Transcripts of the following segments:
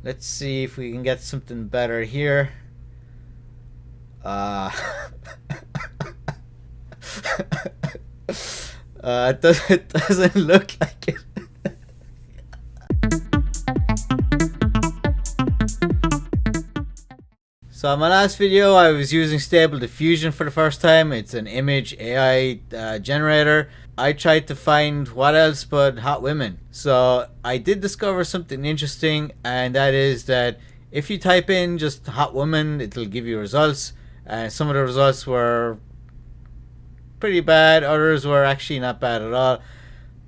Let's see if we can get something better here. It doesn't look like it. So in my last video, I was using Stable Diffusion for the first time. It's an image AI generator. I tried to find what else but hot women. So I did discover something interesting, and that is that if you type in just hot woman, it'll give you results. And some of the results were pretty bad. Others were actually not bad at all.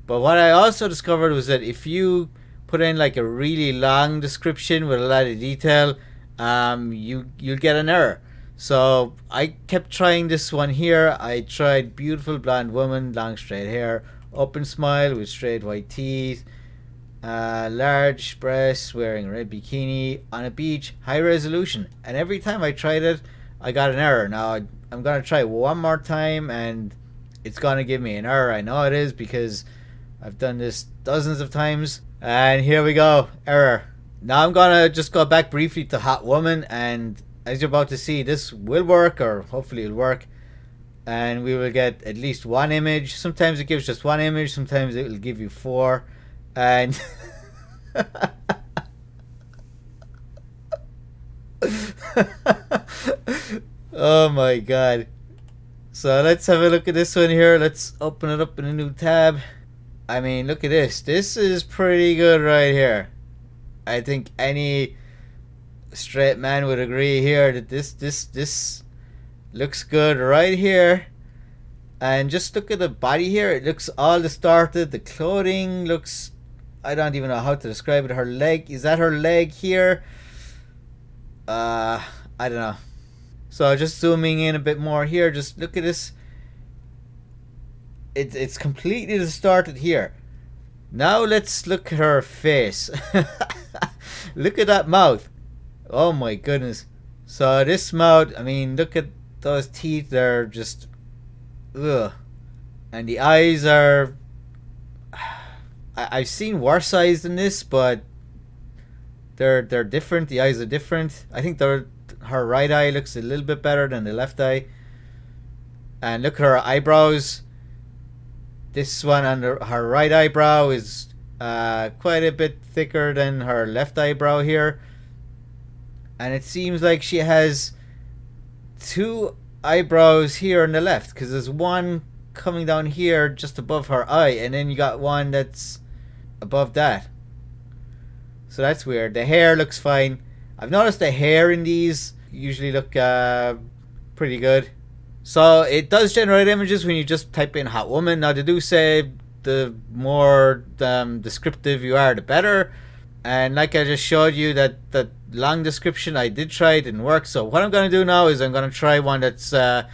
But what I also discovered was that if you put in like a really long description with a lot of detail, you'll get an error. So I kept trying this one here. I tried beautiful blonde woman, long straight hair, open smile with straight white teeth, large breasts, wearing a red bikini on a beach, high resolution. And every time I tried it, I got an error. Now I'm gonna try one more time, and it's gonna give me an error. I know it is because I've done this dozens of times. And here we go, error. Now I'm gonna just go back briefly to hot woman, and as you're about to see, this will work, or hopefully it'll work, and we will get at least one image. Sometimes it gives just one image, sometimes it will give you four, and oh my god. So let's have a look at this one here. Let's open it up in a new tab. I mean, look at this. This is pretty good right here. I think any straight man would agree here that this looks good right here. And just look at the body here. It looks all distorted. The clothing looks, I don't even know how to describe it. Her leg, is that her leg here? I don't know. So just zooming in a bit more here, just look at this. It's completely distorted here. Now let's look at her face. Look at that mouth. Oh my goodness. So this mouth, I mean, look at those teeth. They're just, ugh. And the eyes are, I've seen worse eyes than this, but they're different. The eyes are different. I think her right eye looks a little bit better than the left eye. And look at her eyebrows. This one on her right eyebrow is quite a bit thicker than her left eyebrow here. And it seems like she has two eyebrows here on the left, because there's one coming down here just above her eye, and then you got one that's above that. So that's weird. The hair looks fine. I've noticed the hair in these usually look pretty good. So it does generate images when you just type in hot woman. Now they do say the more descriptive you are, the better. And like I just showed you, that long description, I did try, it didn't work. So what I'm going to do now is I'm going to try one that's a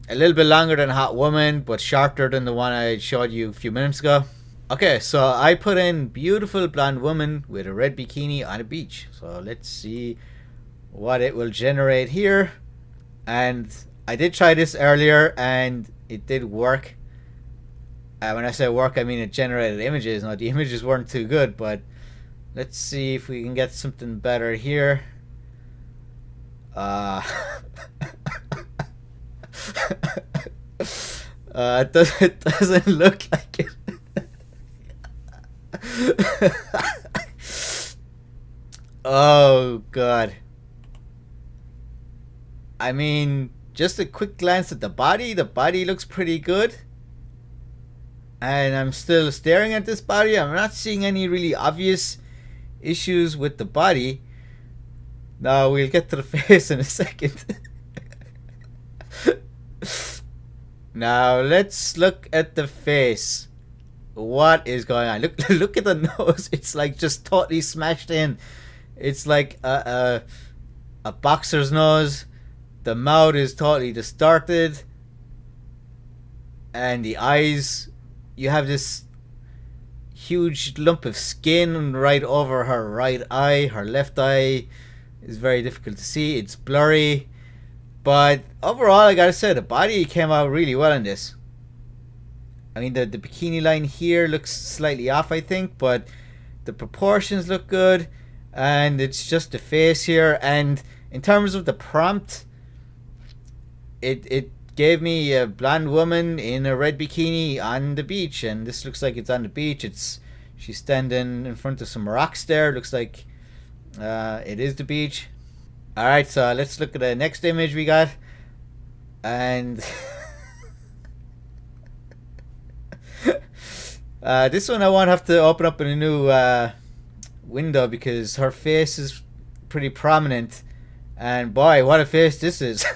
little bit longer than hot woman, but shorter than the one I showed you a few minutes ago. Okay, so I put in beautiful blonde woman with a red bikini on a beach. So let's see what it will generate here. And I did try this earlier, and it did work. When I say work, I mean it generated images. Now the images weren't too good, but let's see if we can get something better here. It doesn't look like it. Oh god. I mean, just a quick glance at the body looks pretty good. And I'm still staring at this body. I'm not seeing any really obvious issues with the body. Now we'll get to the face in a second. Now let's look at the face. What is going on? Look at the nose. It's like just totally smashed in. It's like a boxer's nose. The mouth is totally distorted. And the eyes, you have this huge lump of skin right over her right eye. Her left eye is very difficult to see. It's blurry. But overall, I gotta say, the body came out really well in this. I mean, the bikini line here looks slightly off, I think, but the proportions look good. and it's just the face here. And in terms of the prompt, it gave me a blonde woman in a red bikini on the beach, and this looks like it's on the beach. It's she's standing in front of some rocks there. Looks like it is the beach. All right, so let's look at the next image we got, and this one I won't have to open up in a new window because her face is pretty prominent, and boy, what a face this is!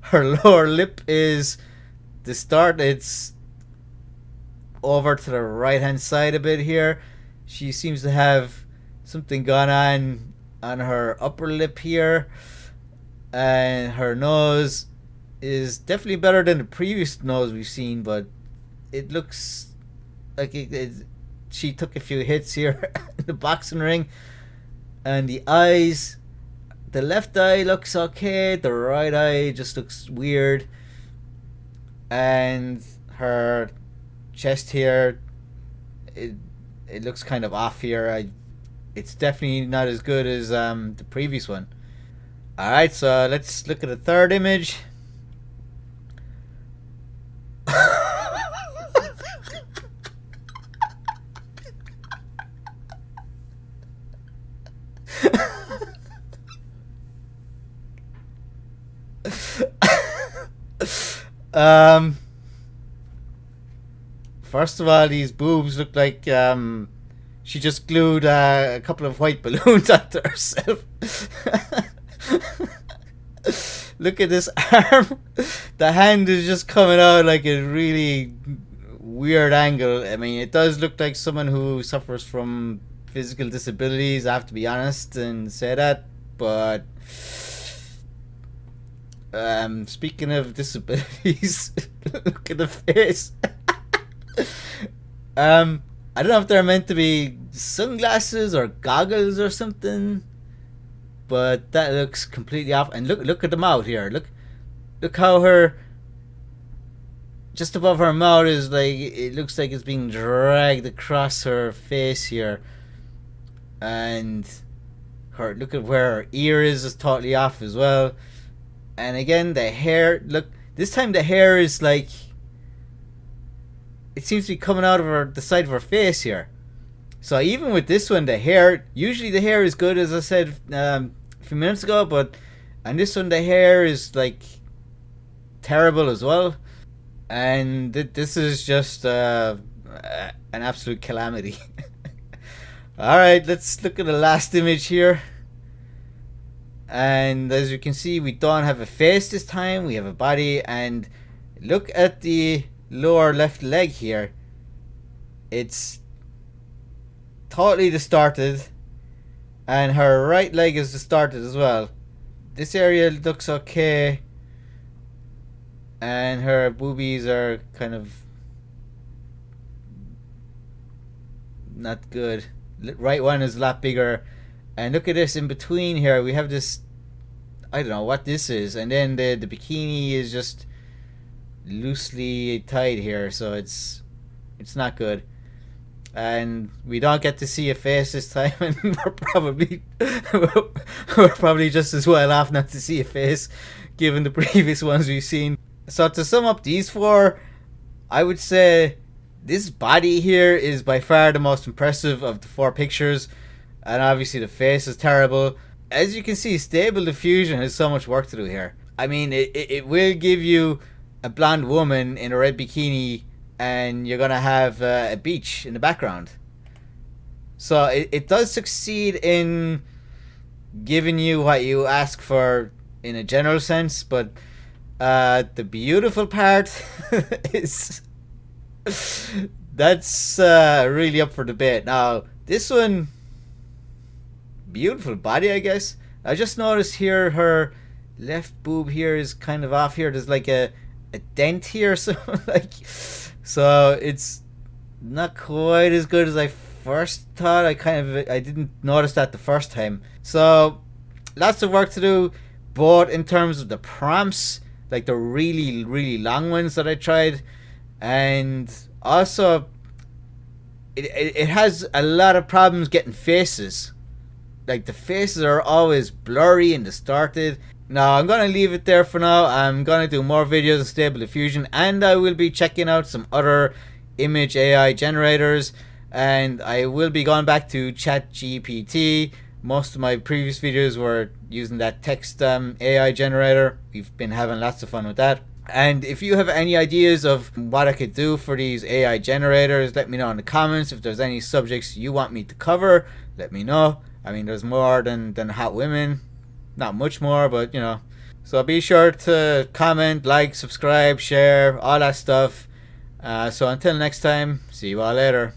Her lower lip is distorted. It's over to the right hand side a bit here. She seems to have something gone on her upper lip here, and her nose is definitely better than the previous nose we've seen, but it looks like she took a few hits here in the boxing ring. And the eyes, the left eye looks okay, the right eye just looks weird, and her chest here, it looks kind of off here. It's definitely not as good as the previous one. All right, so let's look at the third image. um, First of all, these boobs look like she just glued a couple of white balloons onto herself. Look at this arm. The hand is just coming out like a really weird angle. I mean, it does look like someone who suffers from physical disabilities, I have to be honest and say that. But speaking of disabilities, look at the face. I don't know if they're meant to be sunglasses or goggles or something, but that looks completely off. And look at the mouth here. Look how her just above her mouth is like, it looks like it's being dragged across her face here, and her, look at where her ear is totally off as well. And again, the hair, look, this time the hair is like, it seems to be coming out of the side of her face here. So even with this one, the hair, usually the hair is good, as I said a few minutes ago, but on this one the hair is like terrible as well. And this is just an absolute calamity. Alright, let's look at the last image here. And as you can see, we don't have a face this time, we have a body. And look at the lower left leg here. It's totally distorted, and her right leg is distorted as well. This area looks okay, and her boobies are kind of not good. Right one is a lot bigger, and look at this in between here. We have this, I don't know what this is, and then the bikini is just loosely tied here, so it's not good. And we don't get to see a face this time, and we're probably just as well off not to see a face given the previous ones we've seen. So to sum up these four, I would say this body here is by far the most impressive of the four pictures, and obviously the face is terrible. As you can see, Stable Diffusion has so much work to do here. I mean, it will give you a blonde woman in a red bikini, and you're gonna have a beach in the background. So it does succeed in giving you what you ask for in a general sense, but the beautiful part is that's really up for debate. Now this one, beautiful body, I guess. I just noticed here her left boob here is kind of off here. There's like a dent here, so like, so it's not quite as good as I first thought. I didn't notice that the first time. So lots of work to do, both in terms of the prompts, like the really, really long ones that I tried, and also it has a lot of problems getting faces. Like the faces are always blurry and distorted. Now I'm gonna leave it there for now. I'm gonna do more videos on Stable Diffusion, and I will be checking out some other image AI generators, and I will be going back to ChatGPT. Most of my previous videos were using that text AI generator. We've been having lots of fun with that. And if you have any ideas of what I could do for these AI generators, let me know in the comments. If there's any subjects you want me to cover, let me know. I mean, there's more than hot women. Not much more, but you know. So be sure to comment, like, subscribe, share, all that stuff. So until next time, see you all later.